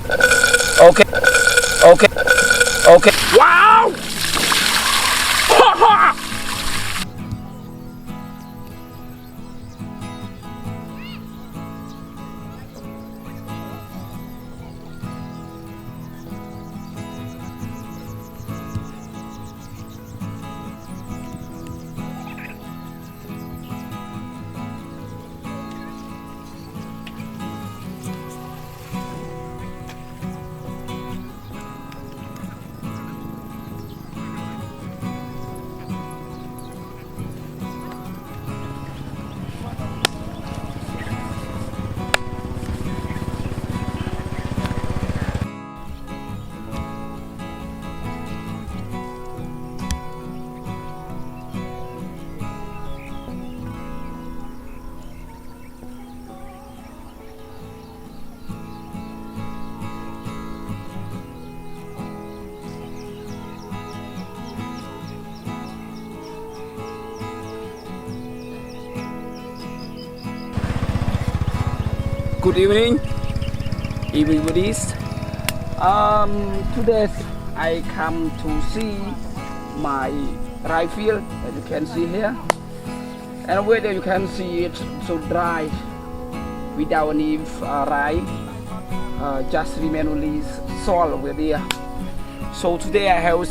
Okay, okay, okay. Wow! Good evening, everybody. Today I come to see my rice field, as you can see here, and whether you can see it so dry, without any rice, just remain only soil over there. So today I have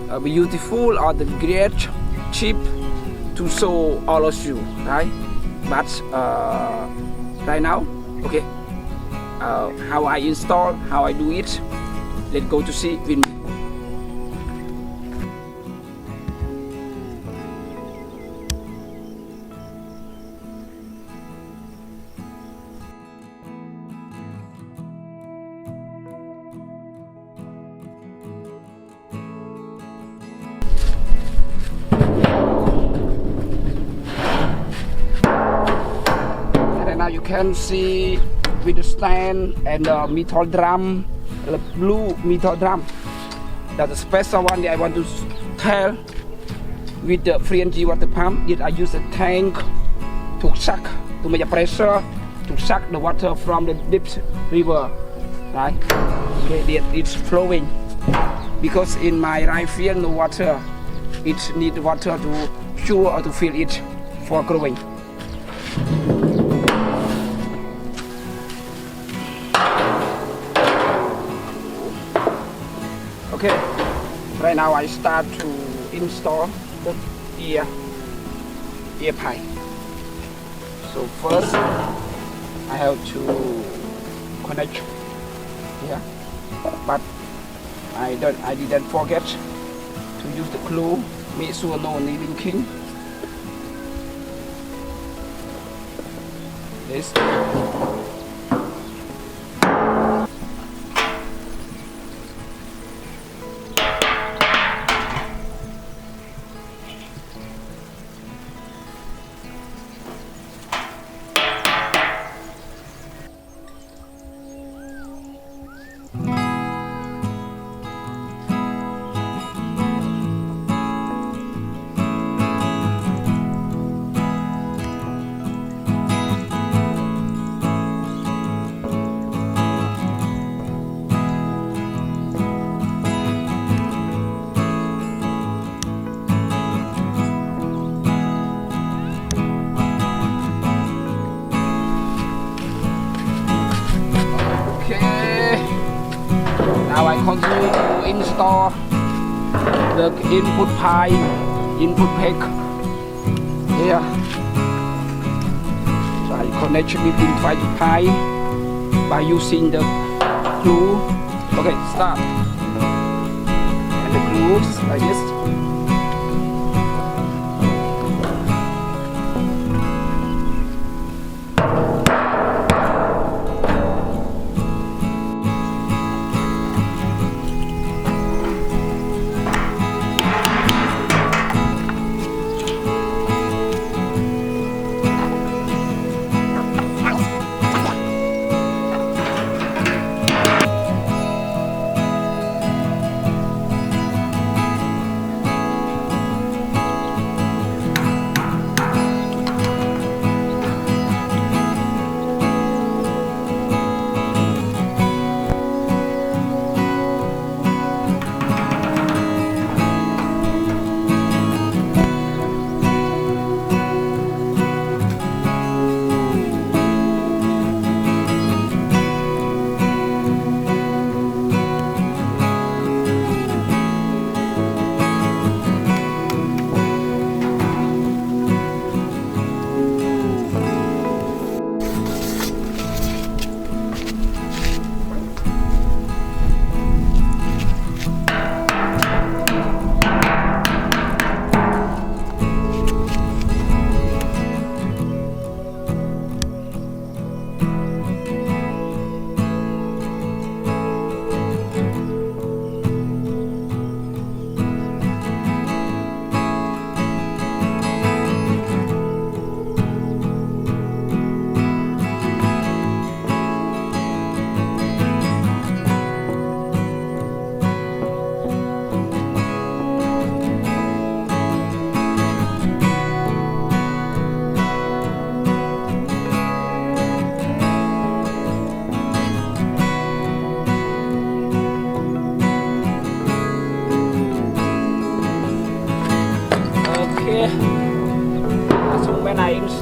a beautiful or the great chip to show all of you, right? But right now, okay, how I install, how I do it, let's go to see with me. Now you can see with the stand and the metal drum, the blue metal drum. That's a special one that I want to tell. With the free energy water pump, I use a tank to suck, to make a pressure, to suck the water from the deep river, right? Okay, it's flowing. Because in my rice field, no water, it needs water to cure or to fill it for growing. Okay, right now I start to install the ear pipe. So first I have to connect here, but I didn't forget to use the glue. Make sure no leaking. This. Now I continue to install the input pipe, input pack here. So I connect between pipe to pipe by using the glue. Okay, start. And the glue like this.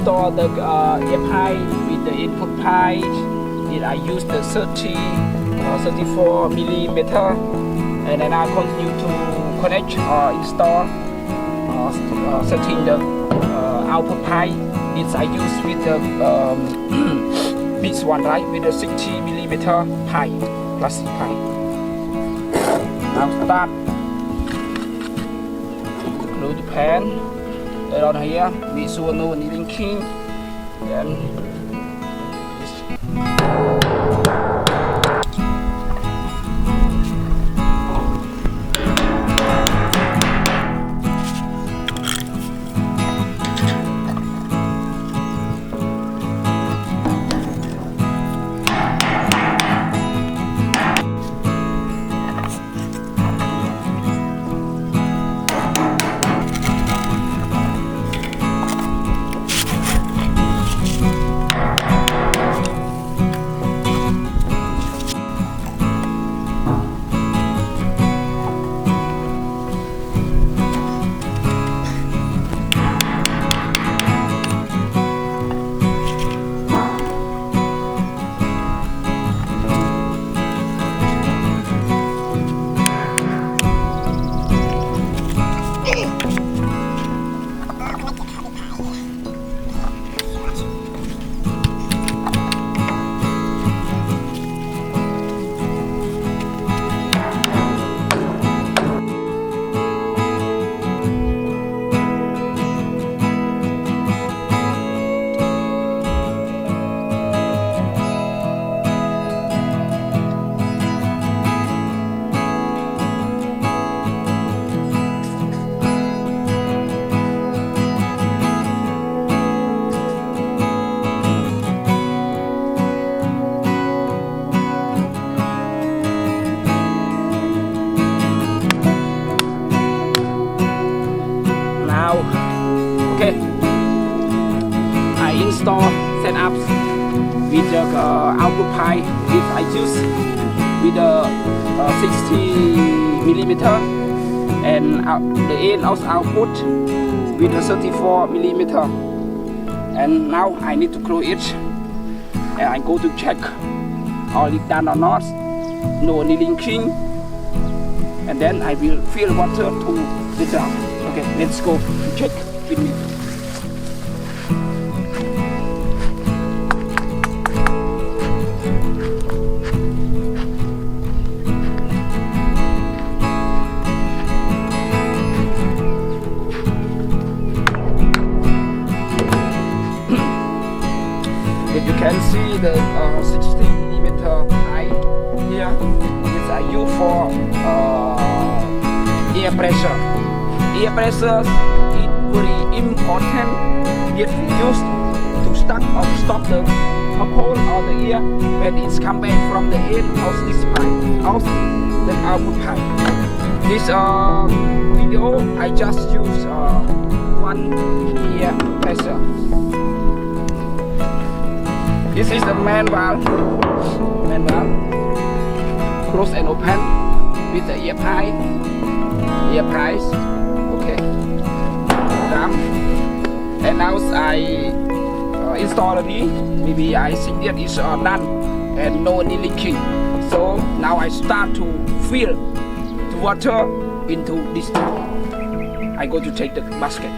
install the ear pipe with the input pipe. I use the 34 millimeter, and then I continue to connect or install setting the output pipe. I use with the this one, right, with the 60 millimeter pipe, plastic pipe. Now start to close the pan. Then on here, we sure no linking. Then okay, I install setup with the output pipe. If I use with the 60 millimeter and the end of output with the 34 millimeter. And now I need to close it, and I go to check all it done or not, no linking, and then I will fill water to the drum. Okay, let's go check with me. If you can see the 60 millimeter pipe here, it's a use for air pressure. Air pressure is very important. It used to start or stop the hole or the air when it's come back from the end of this pipe, of the output pipe. This video I just use one air pressure. This is the main valve. Close and open with the air pipe. Okay. Drum. And now I install it. Maybe I think that is done and no leaking. So now I start to fill the water into this tub. I go to take the basket.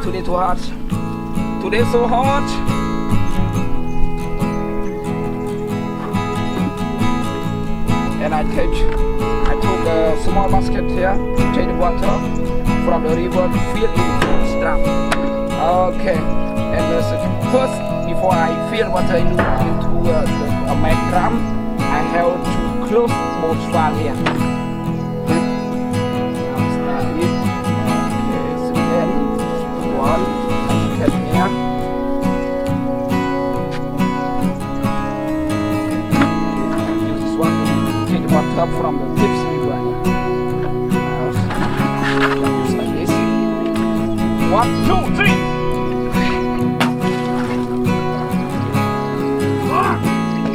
Today too hot. Today so hot. And I took a small basket here to take the water from the river to fill in this drum. Okay. And first, before I fill water into a main drum, I have to close both valves here. Up from the tips river. Just like this. 1, 2, 3.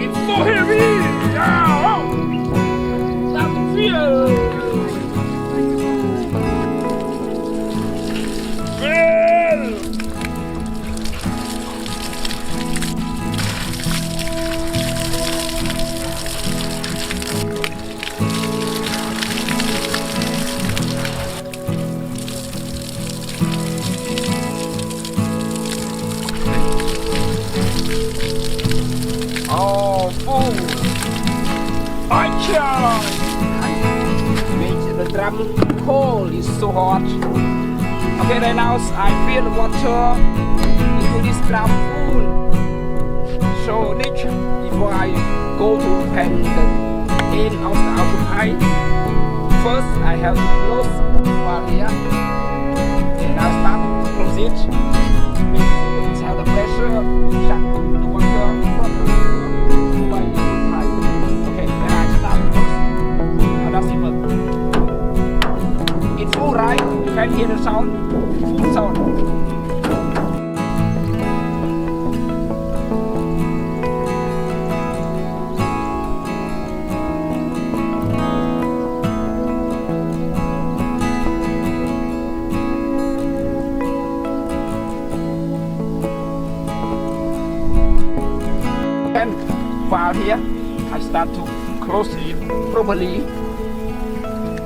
It's so heavy. Yeah. That's feel. I can't make the drum cold, it's so hot. Okay, right now I feel the water into this drum full. So next, before I go to pen the end of the output pipe, first I have to close the valve here. And now start to close it. Make sure the pressure shut the water from the it's full, right? You can hear the sound, full sound. And valve here, I start to close it properly.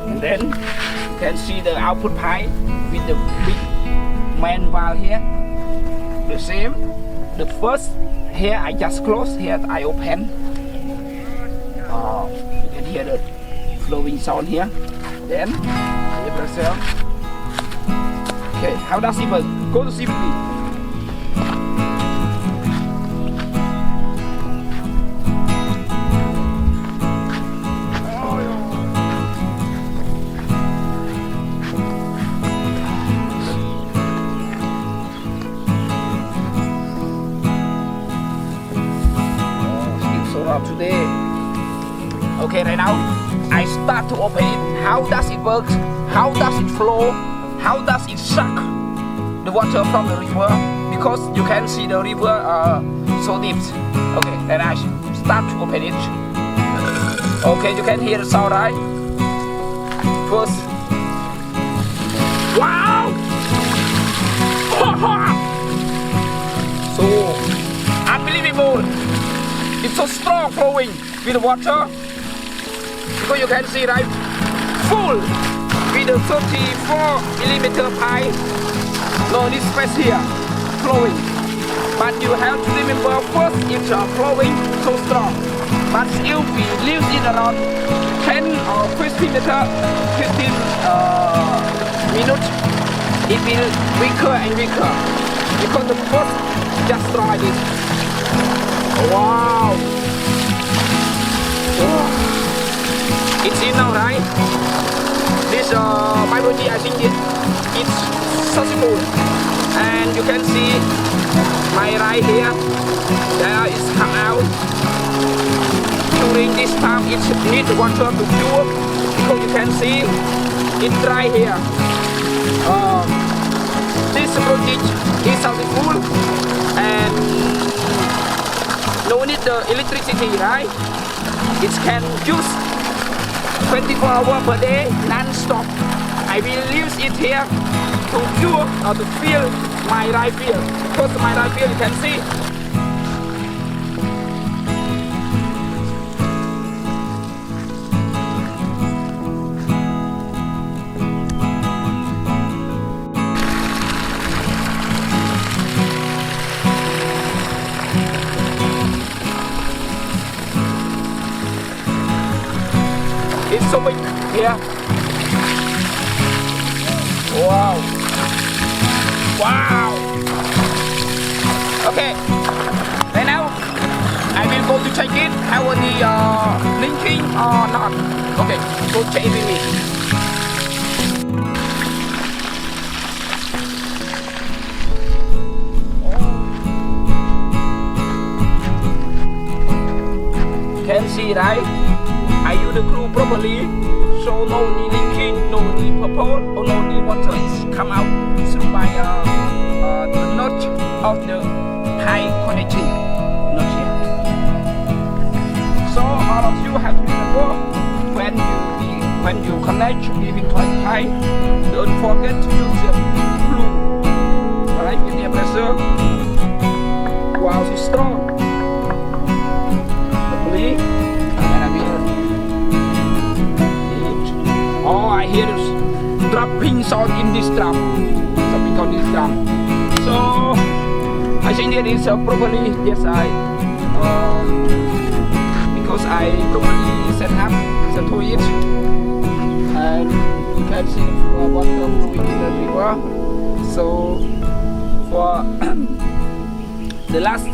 And then you can see the output pipe with the big main valve here. The same. The first here I just close, here I open. You can hear the flowing sound here. Then the pressure. Okay, how does it work? Go to see with me. Today. Okay, right now I start to open it. How does it work? How does it flow? How does it suck the water from the river? Because you can see the river so deep. Okay, then I start to open it. Okay, you can hear the sound, right? First. Wow! So unbelievable. It's so strong flowing with the water. Because you can see, right? Full with the 34mm pipe. No, this space here flowing. But you have to remember first it's flowing so strong. But if we leave it around 10 or 15 minutes, it will weaker and weaker. Because the first just strong like this. Wow! It's in now, right? This biology, I think it's successful. And you can see my right here, there is come out. During this time, it needs water to cure because you can see it's dry here. This project is successful and no need the electricity, right? It can use 24 hours per day, non-stop. I will use it here to cure or to fill my rice field. Because my rice field, you can see, here. Wow. Wow. Okay. Right now, I will go to check it. How any linking or not? Okay. Go check it with me. Can see, right? I use the glue properly, so no need leaking, no need purple, or no need water is come out through by the notch of the high connection notch here. So all of you have to remember when you connect even quite high, don't forget to use the glue. Alright, with the pressure. Wow, so strong. Oh, I hear dropping sound in this drum. Something on this drum. So I think that is properly. Yes, because I properly set up to it, and you can see what the river. So for the last